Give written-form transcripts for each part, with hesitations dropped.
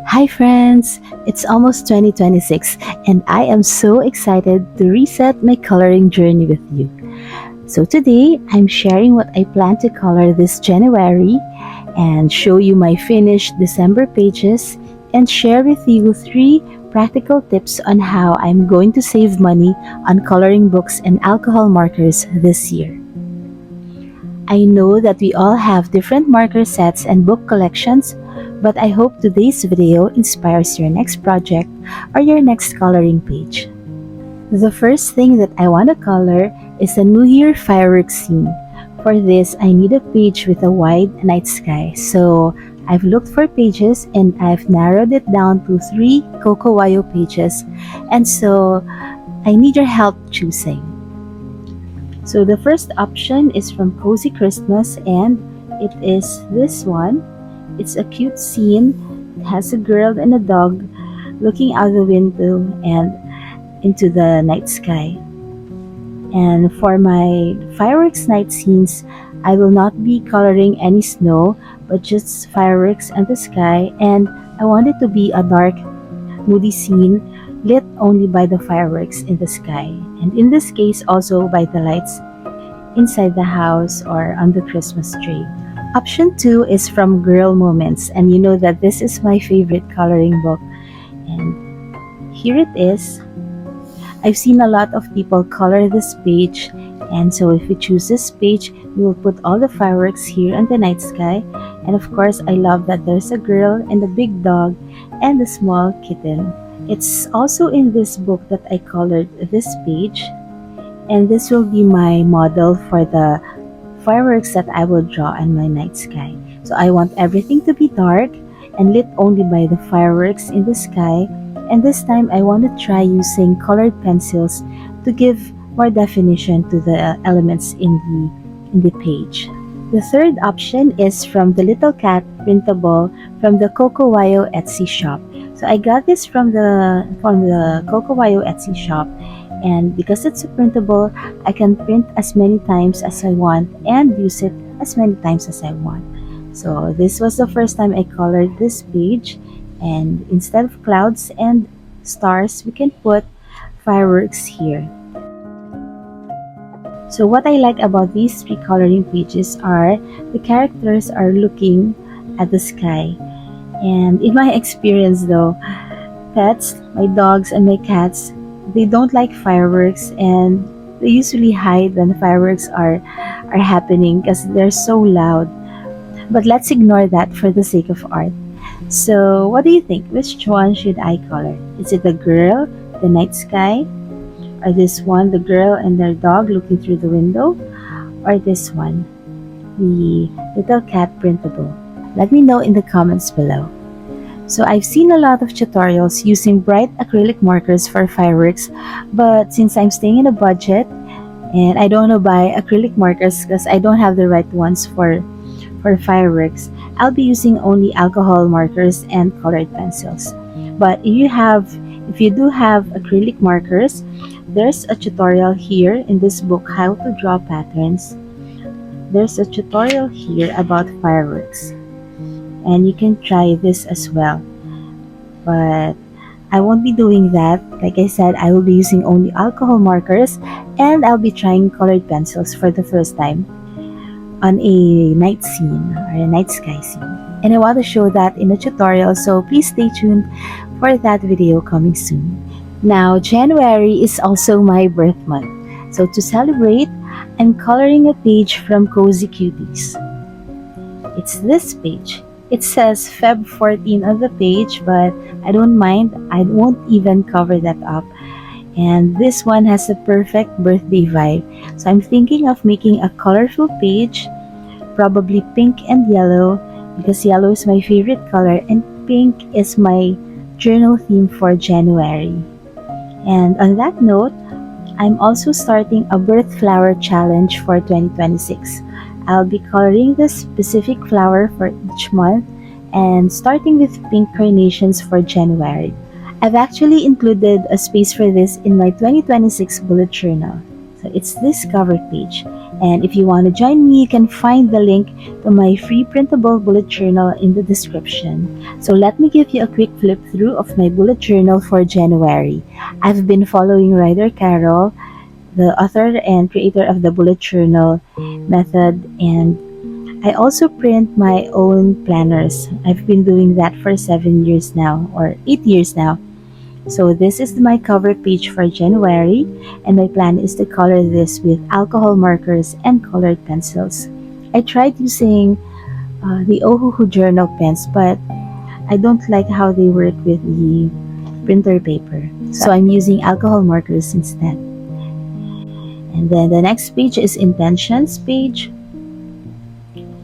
Hi friends! It's almost 2026 and I am so excited to reset my coloring journey with you. So today, I'm sharing what I plan to color this January and show you my finished December pages and share with you 3 practical tips on how I'm going to save money on coloring books and alcohol markers this year. I know that we all have different marker sets and book collections, but I hope today's video inspires your next project or your next coloring page. The first thing that I want to color is a New Year fireworks scene. For this, I need a page with a wide night sky. So I've looked for pages and I've narrowed it down to 3 Coco Wyo pages. And so I need your help choosing. So the first option is from Cozy Christmas and it is this one. It's a cute scene. It has a girl and a dog looking out the window and into the night sky. And for my fireworks night scenes, I will not be coloring any snow, but just fireworks and the sky. And I want it to be a dark, moody scene lit only by the fireworks in the sky. And in this case, also by the lights inside the house or on the Christmas tree. Option 2 is from Girl Moments, and you know that this is my favorite coloring book. And here it is. I've seen a lot of people color this page, and so if we choose this page, we will put all the fireworks here in the night sky. And of course, I love that there's a girl and a big dog and a small kitten. It's also in this book that I colored this page, and this will be my model for the fireworks that I will draw on my night sky. So I want everything to be dark and lit only by the fireworks in the sky. And this time I want to try using colored pencils to give more definition to the elements in the page. The third option is from the Little Cat Printable from the Coco Wyo Etsy shop. So I got this from the Coco Wyo Etsy shop, and because it's a printable, I can print as many times as I want and use it as many times as I want. So this was the first time I colored this page, and instead of clouds and stars, we can put fireworks here. So what I like about these 3 coloring pages are the characters are looking at the sky. And in my experience though, pets, my dogs and my cats, they don't like fireworks, and they usually hide when fireworks are happening because they're so loud. But let's ignore that for the sake of art. So what do you think? Which one should I color? Is it the girl, the night sky? Or this one, the girl and their dog looking through the window? Or this one, the Little Cat Printable? Let me know in the comments below. So I've seen a lot of tutorials using bright acrylic markers for fireworks, but since I'm staying in a budget and I don't want to buy acrylic markers because I don't have the right ones for fireworks, I'll be using only alcohol markers and colored pencils. But if you do have acrylic markers, there's a tutorial here in this book, How to Draw Patterns. There's a tutorial here about fireworks, and you can try this as well. But I won't be doing that. Like I said, I will be using only alcohol markers, and I'll be trying colored pencils for the first time on a night scene or a night sky scene. And I want to show that in a tutorial, so please stay tuned for that video coming soon. Now, January is also my birth month. So to celebrate, I'm coloring a page from Cozy Cuties. It's this page. It says Feb 14 on the page, but I don't mind. I won't even cover that up. And this one has a perfect birthday vibe. So I'm thinking of making a colorful page, probably pink and yellow, because yellow is my favorite color and pink is my journal theme for January. And on that note, I'm also starting a birth flower challenge for 2026. I'll be coloring the specific flower for each month and starting with pink carnations for January. I've actually included a space for this in my 2026 bullet journal. So it's this cover page. And if you want to join me, you can find the link to my free printable bullet journal in the description. So let me give you a quick flip through of my bullet journal for January. I've been following Ryder Carroll, the author and creator of the bullet journal method, and I also print my own planners. I've been doing that for 7 years now, or 8 years now. So this is my cover page for January, and my plan is to color this with alcohol markers and colored pencils. I tried using the Ohuhu journal pens, but I don't like how they work with the printer paper. So I'm using alcohol markers instead. And then the next page is intentions page,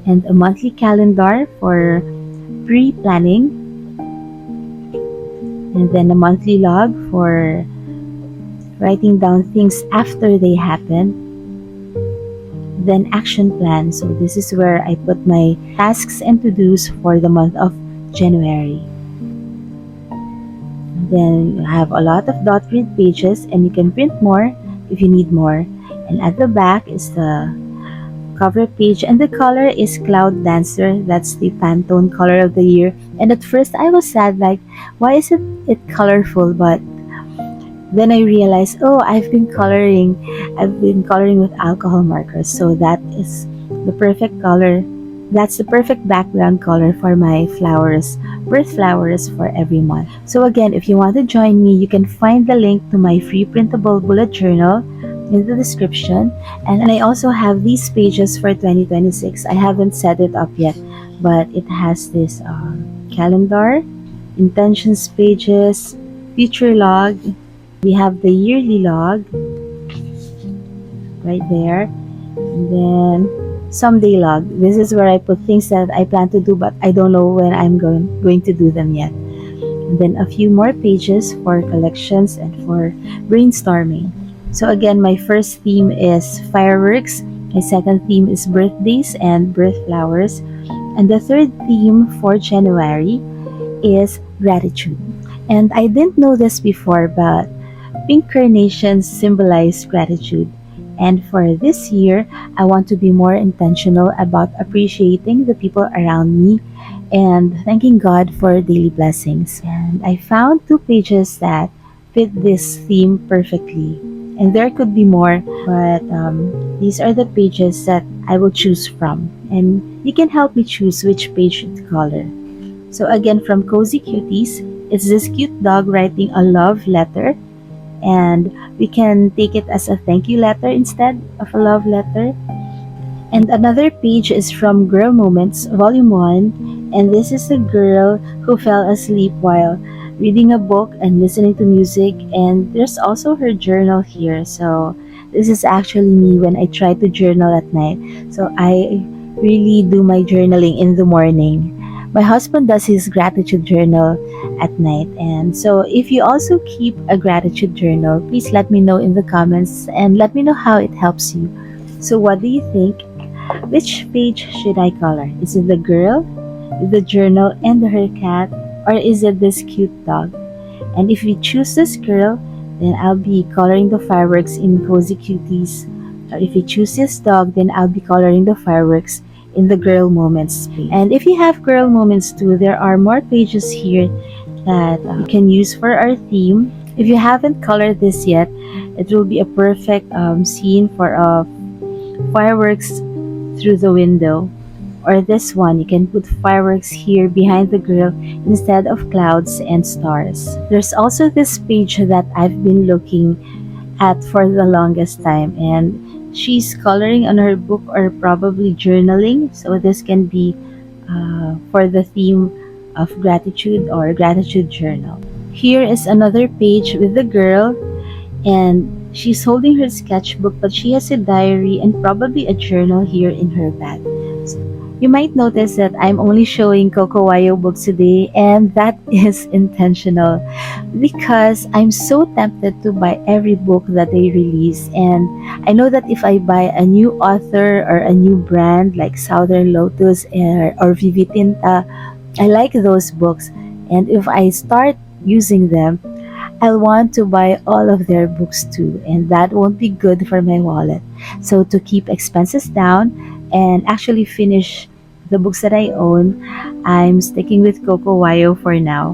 and a monthly calendar for pre-planning, and then a monthly log for writing down things after they happen, then action plan. So this is where I put my tasks and to-dos for the month of January. Then you have a lot of dot grid pages, and you can print more if you need more. And at the back is the cover page, and the color is Cloud Dancer. That's the Pantone color of the year. And at first I was sad, like, why isn't it colorful? But then I realized, oh, I've been coloring with alcohol markers, so that is the perfect color. That's the perfect background color for my flowers, birth flowers for every month. So again, if you want to join me, you can find the link to my free printable bullet journal in the description. And I also have these pages for 2026. I haven't set it up yet, but it has this calendar, intentions pages, future log. We have the yearly log right there, and then someday log. This is where I put things that I plan to do, but I don't know when I'm going to do them yet. And then a few more pages for collections and for brainstorming. So again, my first theme is fireworks, my second theme is birthdays and birth flowers, and the third theme for January is gratitude. And I didn't know this before, but pink carnations symbolize gratitude. And for this year, I want to be more intentional about appreciating the people around me and thanking God for daily blessings. And I found 2 pages that fit this theme perfectly. And there could be more, but these are the pages that I will choose from. And you can help me choose which page to color. So again, from Cozy Cuties, it's this cute dog writing a love letter. And we can take it as a thank you letter instead of a love letter. And another page is from Girl Moments, Volume 1. And this is a girl who fell asleep while reading a book and listening to music. And there's also her journal here. So this is actually me when I try to journal at night. So I really do my journaling in the morning. My husband does his gratitude journal at night. And so if you also keep a gratitude journal, please let me know in the comments and let me know how it helps you. So what do you think? Which page should I color? Is it the girl, the journal, and her cat? Or is it this cute dog? And if you choose this girl, then I'll be coloring the fireworks in Cozy Cuties. Or if you choose this dog, then I'll be coloring the fireworks in the Girl Moments page. And if you have Girl Moments too, there are more pages here that you can use for our theme. If you haven't colored this yet, it will be a perfect scene for fireworks through the window. Or this one, you can put fireworks here behind the girl instead of clouds and stars. There's also this page that I've been looking at for the longest time, and she's coloring on her book or probably journaling. So this can be for the theme of gratitude or gratitude journal. Here is another page with the girl, and she's holding her sketchbook, but she has a diary and probably a journal here in her bag. You might notice that I'm only showing Coco Wyo books today, and that is intentional because I'm so tempted to buy every book that they release. And I know that if I buy a new author or a new brand like Southern Lotus or Vivi Tinta, I like those books. And if I start using them, I'll want to buy all of their books too, and that won't be good for my wallet. So, to keep expenses down and actually finish the books that I own, I'm sticking with Coco Wyo for now.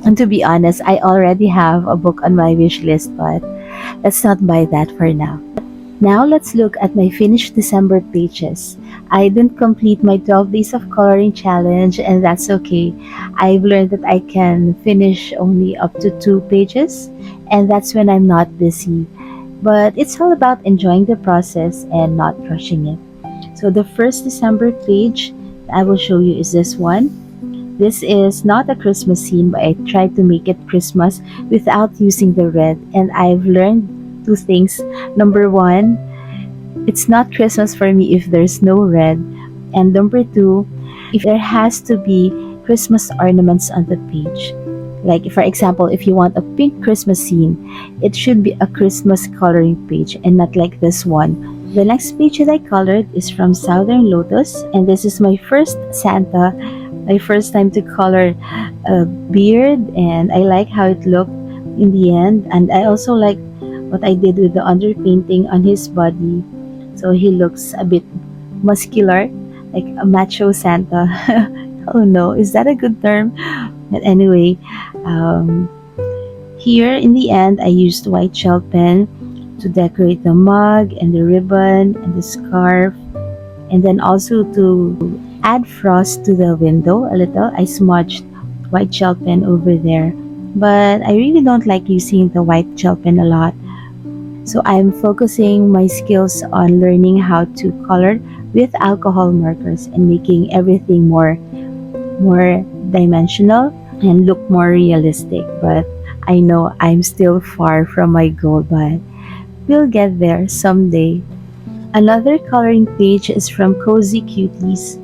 And to be honest, I already have a book on my wish list, but let's not buy that for now. Now let's look at my finished December pages. I didn't complete my 12 days of coloring challenge, and that's okay. I've learned that I can finish only up to 2 pages, and that's when I'm not busy. But it's all about enjoying the process and not rushing it. So the first December page I will show you is this one. This is not a Christmas scene, but I tried to make it Christmas without using the red, and I've learned two things. Number one, it's not Christmas for me if there's no red. And number two, if there has to be Christmas ornaments on the page. Like, for example, if you want a pink Christmas scene, it should be a Christmas coloring page and not like this one. The next page that I colored is from Southern Lotus, and this is my first Santa, my first time to color a beard, and I like how it looked in the end. And I also like what I did with the underpainting on his body. So he looks a bit muscular, like a macho Santa. Oh no, is that a good term? But anyway, here in the end, I used white gel pen to decorate the mug and the ribbon and the scarf, and then also to add frost to the window a little. I smudged white gel pen over there, but I really don't like using the white gel pen a lot. So I'm focusing my skills on learning how to color with alcohol markers and making everything more dimensional and look more realistic. But I know I'm still far from my goal, but we'll get there someday. Another coloring page is from Cozy Cuties,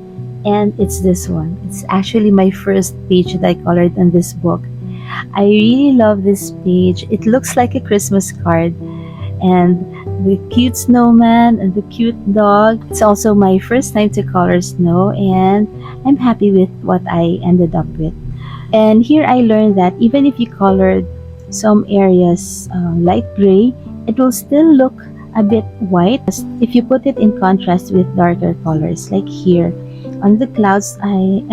and it's this one. It's actually my first page that I colored on this book. I really love this page. It looks like a Christmas card, and the cute snowman and the cute dog. It's also my first time to color snow, and I'm happy with what I ended up with. And here I learned that even if you colored some areas light gray, it will still look a bit white if you put it in contrast with darker colors. Like here on the clouds, I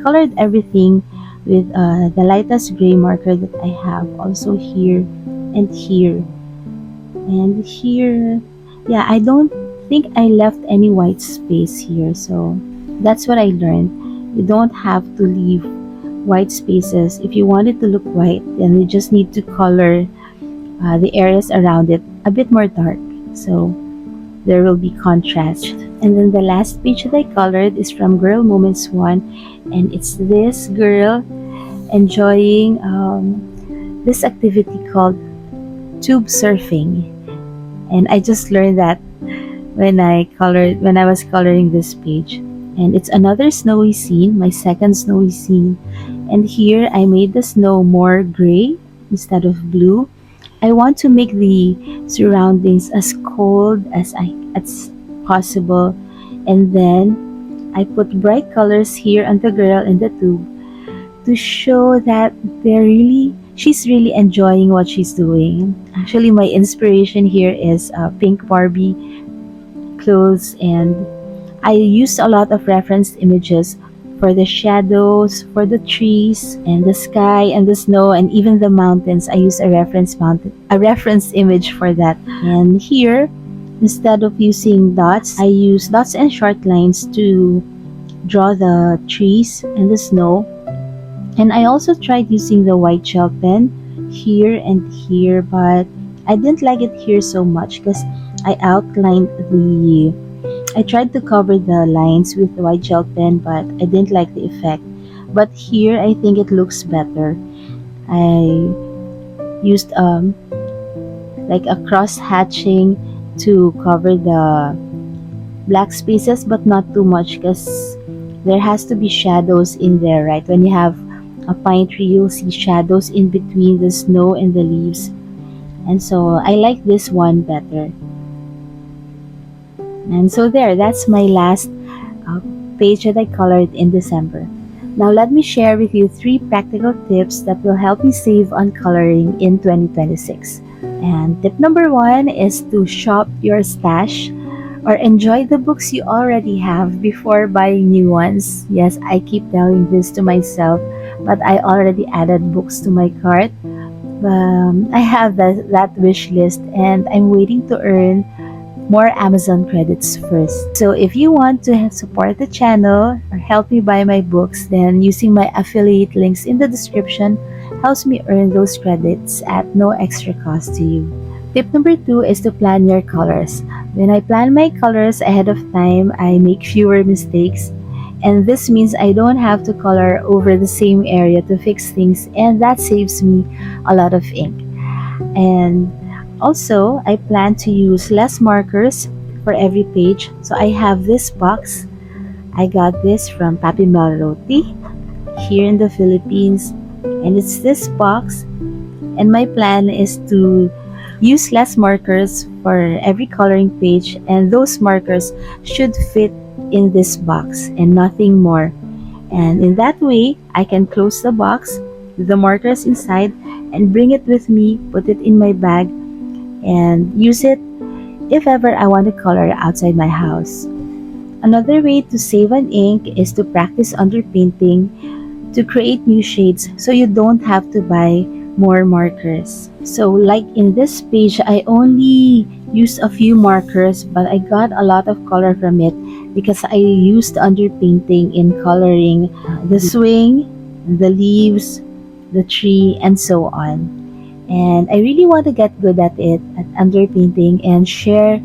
colored everything with the lightest gray marker that I have. Also here and here. And here, yeah, I don't think I left any white space here. So that's what I learned. You don't have to leave white spaces. If you want it to look white, then you just need to color the areas around it a bit more dark. So there will be contrast. And then the last page that I colored is from Girl Moments 1. And it's this girl enjoying this activity called tube surfing. And I just learned that when I was coloring this page. And it's another snowy scene, my second snowy scene. And here I made the snow more gray instead of blue. I want to make the surroundings as cold as possible. And then I put bright colors here on the girl in the tube to show that she's really enjoying what she's doing. Actually, my inspiration here is pink Barbie clothes, and I used a lot of reference images for the shadows, for the trees and the sky and the snow and even the mountains. I used a reference image for that. And here, instead of using dots, I use dots and short lines to draw the trees and the snow. And I also tried using the white gel pen here and here, but I didn't like it here so much because I tried to cover the lines with the white gel pen, but I didn't like the effect. But here, I think it looks better. I used like a cross hatching to cover the black spaces, but not too much because there has to be shadows in there, right? When you have a pine tree, you'll see shadows in between the snow and the leaves. And so I like this one better. And so that's my last page that I colored in December. Now let me share with you 3 practical tips that will help you save on coloring in 2026. And tip number 1 is to shop your stash or enjoy the books you already have before buying new ones. Yes, I keep telling this to myself, but I already added books to my cart. I have that wish list and I'm waiting to earn more Amazon credits first. So if you want to support the channel or help me buy my books, then using my affiliate links in the description helps me earn those credits at no extra cost to you. Tip number 2 is to plan your colors. When I plan my colors ahead of time, I make fewer mistakes. And this means I don't have to color over the same area to fix things, and that saves me a lot of ink. And also, I plan to use less markers for every page. So I have this box. I got this from Papi Malroti here in the Philippines. And it's this box. And my plan is to use less markers for every coloring page. And those markers should fit in this box and nothing more. And in that way, I can close the box with the markers inside and bring it with me, put it in my bag, and use it if ever I want to color outside my house. Another way to save on ink is to practice underpainting to create new shades so you don't have to buy more markers. So like in this page, I only used a few markers but I got a lot of color from it because I used underpainting in coloring the swing, the leaves, the tree, and so on. And I really want to get good at it, at underpainting, and share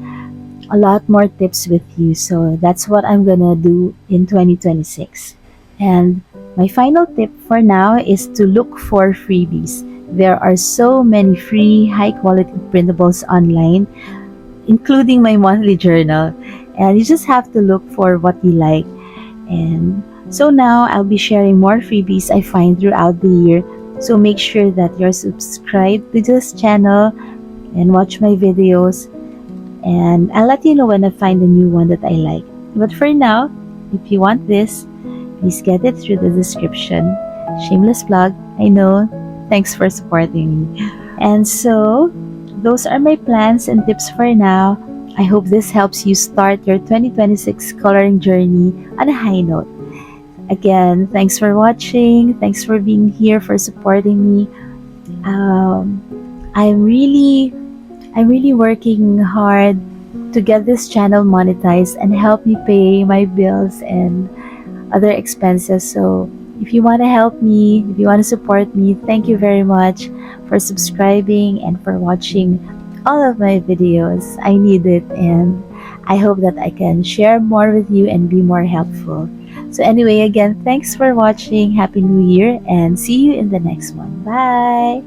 a lot more tips with you. So that's what I'm gonna do in 2026. And my final tip for now is to look for freebies. There are so many free, high quality printables online, including my monthly journal. And you just have to look for what you like. And so now I'll be sharing more freebies I find throughout the year. So make sure that you're subscribed to this channel and watch my videos. And I'll let you know when I find a new one that I like. But for now, if you want this, please get it through the description. Shameless plug, I know. Thanks for supporting me. And so, those are my plans and tips for now. I hope this helps you start your 2026 coloring journey on a high note. Again, thanks for watching. Thanks for being here, for supporting me. I'm really working hard to get this channel monetized and help me pay my bills and other expenses. So if you want to help me, if you want to support me, thank you very much for subscribing and for watching all of my videos. I need it, and I hope that I can share more with you and be more helpful. So anyway, again, thanks for watching. Happy New Year, and see you in the next one. Bye!